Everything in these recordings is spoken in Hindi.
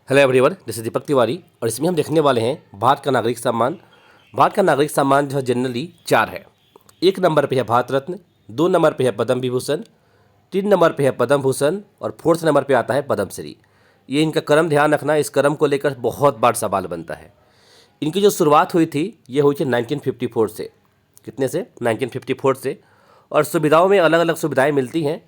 Hello everyone, this is Deepak Tiwari और इसमें हम देखने वाले हैं भारत का नागरिक सम्मान। भारत का नागरिक सम्मान जो है जनरली 4 है। 1 नंबर पे है भारत रत्न, 2 नंबर पे है पद्म विभूषण, 3 नंबर पे है पद्म भूषण और 4th नंबर पे आता है पद्मश्री। ये इनका क्रम ध्यान रखना, इस क्रम को लेकर बहुत बार सवाल बनता है। इनकी जो शुरुआत हुई थी ये हुई थी 1954 से। कितने से? 1954 से। और सुविधाओं में अलग अलग सुविधाएँ मिलती हैं,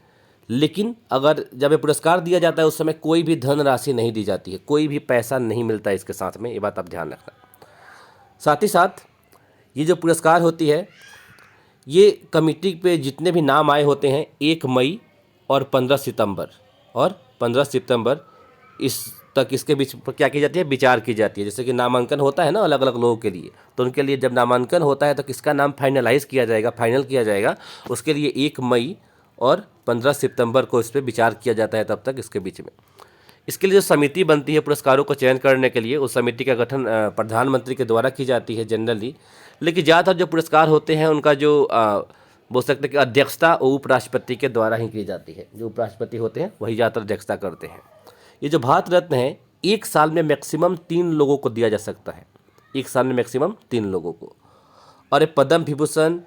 लेकिन अगर जब ये पुरस्कार दिया जाता है उस समय कोई भी धनराशि नहीं दी जाती है, कोई भी पैसा नहीं मिलता है इसके साथ में, ये बात आप ध्यान रखना। साथ ही साथ ये जो पुरस्कार होती है ये कमेटी पे जितने भी नाम आए होते हैं 1 मई और 15 सितंबर इस तक इसके बीच पर क्या की जाती है, विचार की जाती है। जैसे कि नामांकन होता है ना अलग अलग लोगों के लिए, तो उनके लिए जब नामांकन होता है तो किसका नाम फाइनलाइज किया जाएगा, फाइनल किया जाएगा, उसके लिए 1 मई और 15 सितंबर को इस पर विचार किया जाता है। तब तक इसके बीच में इसके लिए जो समिति बनती है पुरस्कारों को चयन करने के लिए, उस समिति का गठन प्रधानमंत्री के द्वारा की जाती है जनरली। लेकिन ज़्यादातर जो पुरस्कार होते हैं उनका जो बोल सकते हैं कि अध्यक्षता उपराष्ट्रपति के द्वारा ही की जाती है। जो उपराष्ट्रपति होते हैं वही ज़्यादातर अध्यक्षता करते हैं। ये जो भारत रत्न है 1 साल में मैक्सिमम 3 लोगों को दिया जा सकता है, 1 साल में मैक्सिमम 3 लोगों को। और ये पद्म विभूषण,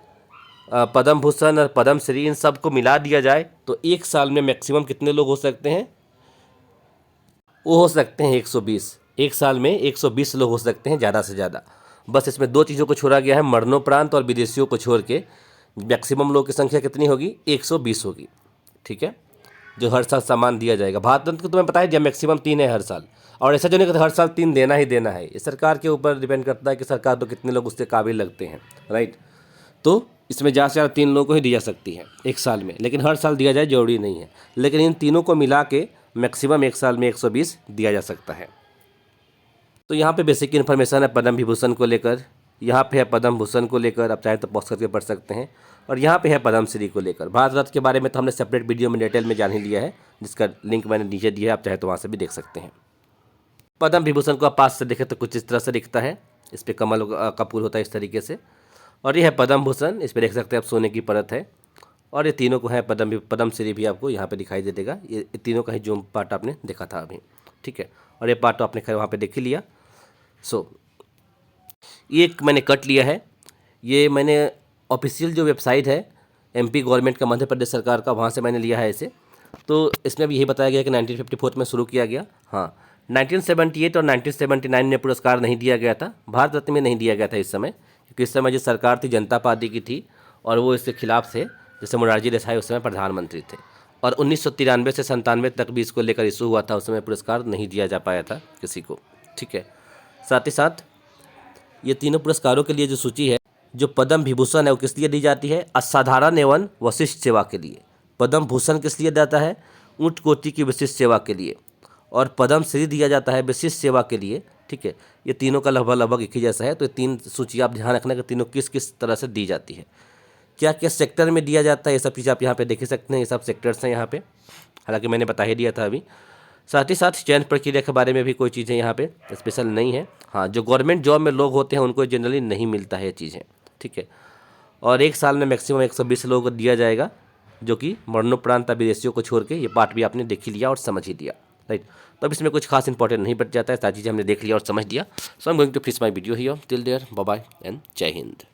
पद्म भूषण और पद्मश्री इन सब को मिला दिया जाए तो 1 साल में मैक्सिमम कितने लोग हो सकते हैं? वो हो सकते हैं 120। 1 साल में 120 लोग हो सकते हैं ज़्यादा से ज़्यादा। बस इसमें 2 चीज़ों को छोड़ा गया है, मरणोपरांत और विदेशियों को छोड़ के मैक्सिमम लोग की संख्या कितनी होगी? 120 होगी। ठीक है, जो हर साल सम्मान दिया जाएगा। भारत रत्न को तुम्हें पता है जब मैक्सिमम 3 है हर साल, और ऐसा जो नहीं कि हर साल 3 देना ही देना है। ये सरकार के ऊपर डिपेंड करता है कि सरकार तो कितने लोग उससे काबिल लगते हैं, राइट। तो इसमें ज़्यादा से ज़्यादा 3 लोगों को ही दी जा सकती है 1 साल में, लेकिन हर साल दिया जाए जरूरी नहीं है। लेकिन इन तीनों को मिला के मैक्सिमम 1 साल में 120 दिया जा सकता है। तो यहाँ पे बेसिक इन्फॉर्मेशन है पद्म विभूषण को लेकर, यहाँ पे है पद्म भूषण को लेकर, आप चाहे तो पॉज करके पढ़ सकते हैं, और यहाँ पे है पद्मश्री को लेकर। भारत रत्न के बारे में तो हमने सेपरेट वीडियो में डिटेल में जान ही लिया है, जिसका लिंक मैंने नीचे दिया है, आप चाहे तो वहाँ से भी देख सकते हैं। पद्म विभूषण को आप पास से देखें तो कुछ इस तरह से दिखता है, इस पर कमल का फूल होता है इस तरीके से। और ये है पद्म भूषण, इस पर देख सकते हैं आप सोने की परत है। और ये तीनों को है पद्मश्री भी आपको यहाँ पे दिखाई दे देगा। ये तीनों का ही जो पार्ट आपने देखा था अभी, ठीक है। और ये पार्ट तो आपने खैर वहाँ पे देख ही लिया। ये एक मैंने कट लिया है, ये मैंने ऑफिशियल जो वेबसाइट है MP गवर्नमेंट का, मध्य प्रदेश सरकार का, वहाँ से मैंने लिया है इसे। तो इसमें भी यही बताया गया कि 1954 में शुरू किया गया। हाँ, 1978 और 1979 में पुरस्कार नहीं दिया गया था, भारत रत्न में नहीं दिया गया था इस समय, क्योंकि इस समय जो सरकार थी जनता पार्टी की थी और वो इसके खिलाफ थे। जैसे मोरारजी देसाई उस समय प्रधानमंत्री थे, और 1993 से 97 तक भी इसको लेकर इशू हुआ था। उस समय पुरस्कार नहीं दिया जा पाया था किसी को, ठीक है। साथ ही साथ ये तीनों पुरस्कारों के लिए जो सूची है, जो पद्म विभूषण है वो किस लिए दी जाती है? असाधारण एवं विशिष्ट सेवा के लिए। पद्म भूषण किस लिए जाता है? उच्च कोटि की विशिष्ट सेवा के लिए। और पद्मश्री दिया जाता है विशिष्ट सेवा के लिए, ठीक है। ये तीनों का लगभग एक ही जैसा है। तो ये 3 सूची आप ध्यान रखना कि तीनों किस किस तरह से दी जाती है, क्या क्या सेक्टर में दिया जाता है, ये सब चीज़ आप यहाँ पे देख ही सकते हैं। ये सब सेक्टर्स हैं यहाँ पे, हालांकि मैंने बता ही दिया था अभी। साथ ही साथ चयन प्रक्रिया के बारे में भी कोई चीज़ें यहाँ पे स्पेशल नहीं है। हाँ, जो गवर्नमेंट जॉब में लोग होते हैं उनको जनरली नहीं मिलता है ये चीज़ें, ठीक है। और 1 साल में मैक्सिमम 120 लोगों को दिया जाएगा, जो कि मरणोपरांत विदेशियों को छोड़ के। ये पार्ट भी आपने देख ही लिया और समझ ही लिया, राइट। तो अब इसमें कुछ खास इंपॉर्टेंट नहीं बच जाता है, सारी चीज़ें हमने देख लिया और समझ लिया। So I am going to finish my video here, till there, bye bye and जय हिंद।